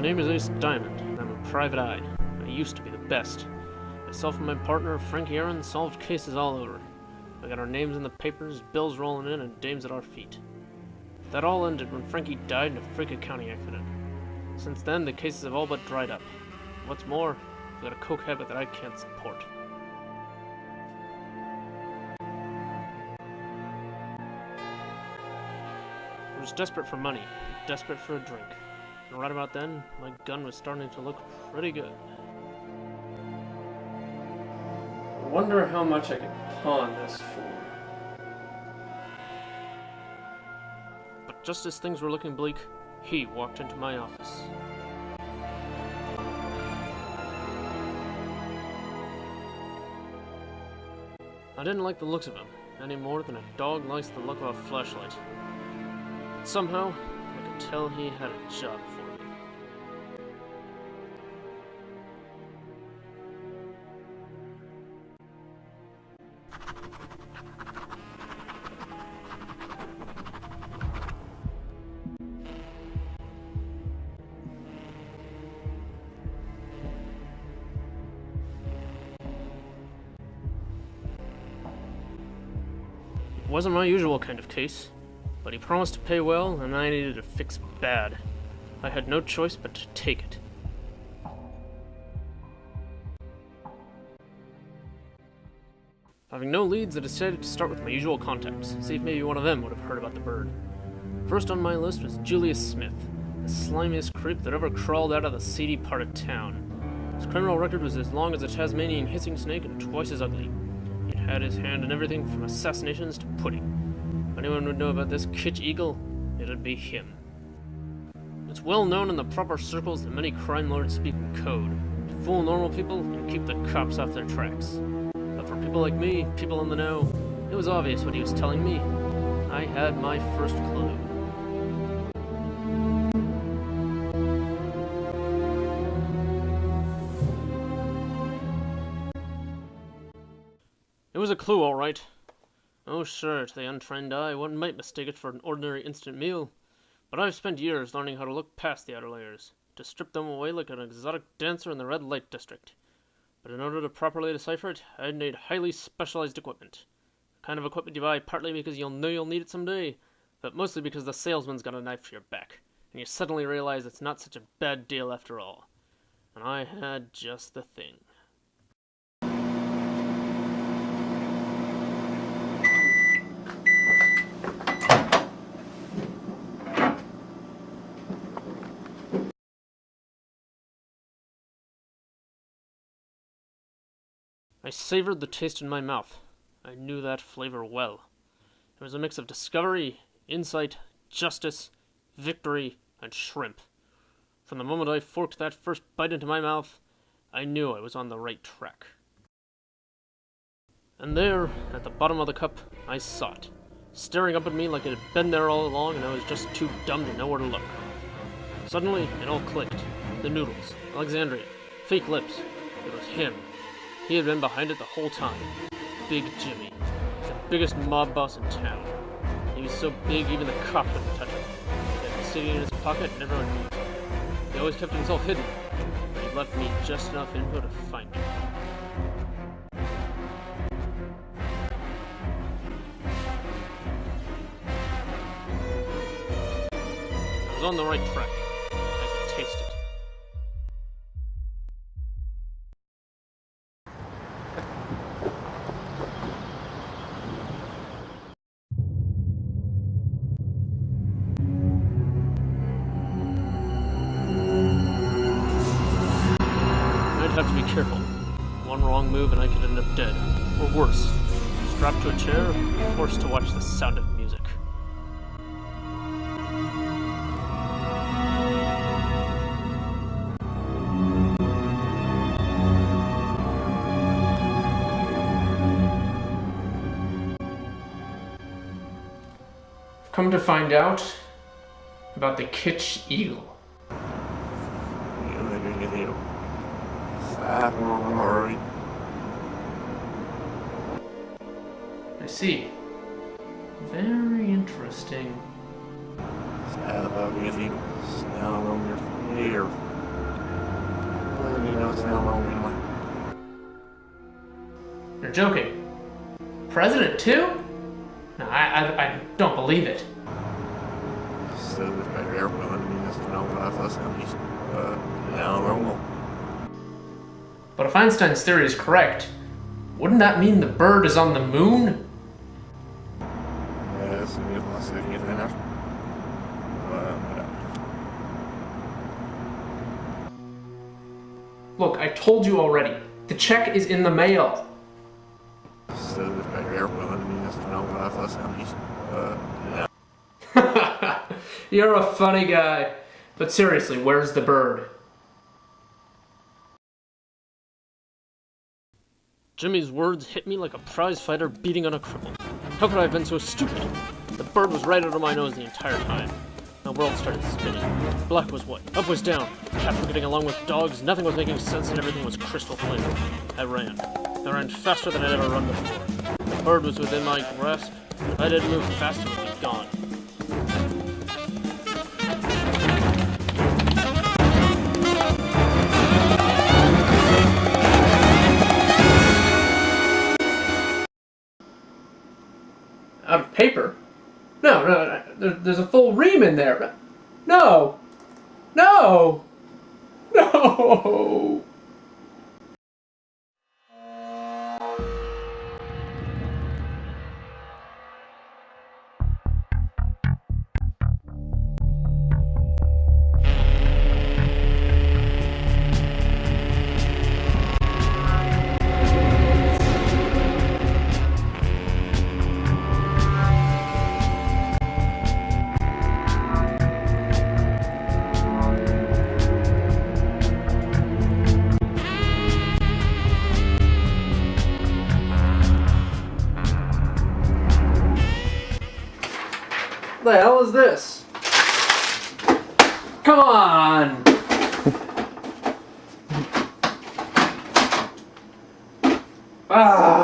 name is Ace Diamond, and I'm a private eye. I used to be the best. Myself and my partner, Frankie Aaron, solved cases all over. We got our names in the papers, bills rolling in, and dames at our feet. That all ended when Frankie died in a freak accounting accident. Since then, the cases have all but dried up. What's more, I've got a coke habit that I can't support. I was desperate for money, desperate for a drink. And right about then, my gun was starting to look pretty good. I wonder how much I could pawn this for. But just as things were looking bleak, he walked into my office. I didn't like the looks of him, any more than a dog likes the look of a flashlight. But somehow, I could tell he had a job for me. It wasn't my usual kind of case, but he promised to pay well, and I needed a fix bad. I had no choice but to take it. Having no leads, I decided to start with my usual contacts, see if maybe one of them would have heard about the bird. First on my list was Julius Smith, the slimiest creep that ever crawled out of the seedy part of town. His criminal record was as long as a Tasmanian hissing snake and twice as ugly. He'd had his hand in everything from assassinations to pudding. If anyone would know about this Kitsch Eagle, it'd be him. It's well known in the proper circles that many crime lords speak in code, to fool normal people and keep the cops off their tracks. But for people like me, people in the know, it was obvious what he was telling me. I had my first clue. It was a clue, all right. Oh sure, to the untrained eye, one might mistake it for an ordinary instant meal, but I've spent years learning how to look past the outer layers, to strip them away like an exotic dancer in the red light district. But in order to properly decipher it, I'd need highly specialized equipment. The kind of equipment you buy partly because you'll know you'll need it someday, but mostly because the salesman's got a knife to your back, and you suddenly realize it's not such a bad deal after all. And I had just the thing. I savored the taste in my mouth. I knew that flavor well. It was a mix of discovery, insight, justice, victory, and shrimp. From the moment I forked that first bite into my mouth, I knew I was on the right track. And there, at the bottom of the cup, I saw it, staring up at me like it had been there all along and I was just too dumb to know where to look. Suddenly, it all clicked. The noodles, Alexandria, fake lips. It was him. He had been behind it the whole time. Big Jimmy. The biggest mob boss in town. He was so big even the cop couldn't touch him. He had been sitting in his pocket and everyone knew it. He always kept himself hidden, but he left me just enough info to find me. I was on the right track. I could taste it. Have to be careful. One wrong move and I could end up dead. Or worse, strapped to a chair and forced to watch the sound of music. I've come to find out about the Kitsch Eagle. I see. Very interesting. Stand up with you. Stand on your feet. You know it's not wrong anyway. You're joking. President too? No, I don't believe it. So it's better everyone. I mean, that's the normal life lesson. Just, now normal. But if Einstein's theory is correct, wouldn't that mean the bird is on the moon? Yeah, that's a new philosophy enough. Look, I told you already. The check is in the mail. So it's better everyone. I mean, that's the normal life lesson. Just, now. You're a funny guy. But seriously, where's the bird? Jimmy's words hit me like a prize fighter beating on a cripple. How could I have been so stupid? The bird was right under my nose the entire time. My world started spinning. Black was white, up was down. Cats were getting along with dogs, nothing was making sense, and everything was crystal clear. I ran. I ran faster than I'd ever run before. The bird was within my grasp. If I didn't move fast, it would be gone. Out of paper? No, there's a full ream in there. No! No! No! What the hell is this? Come on! Ah!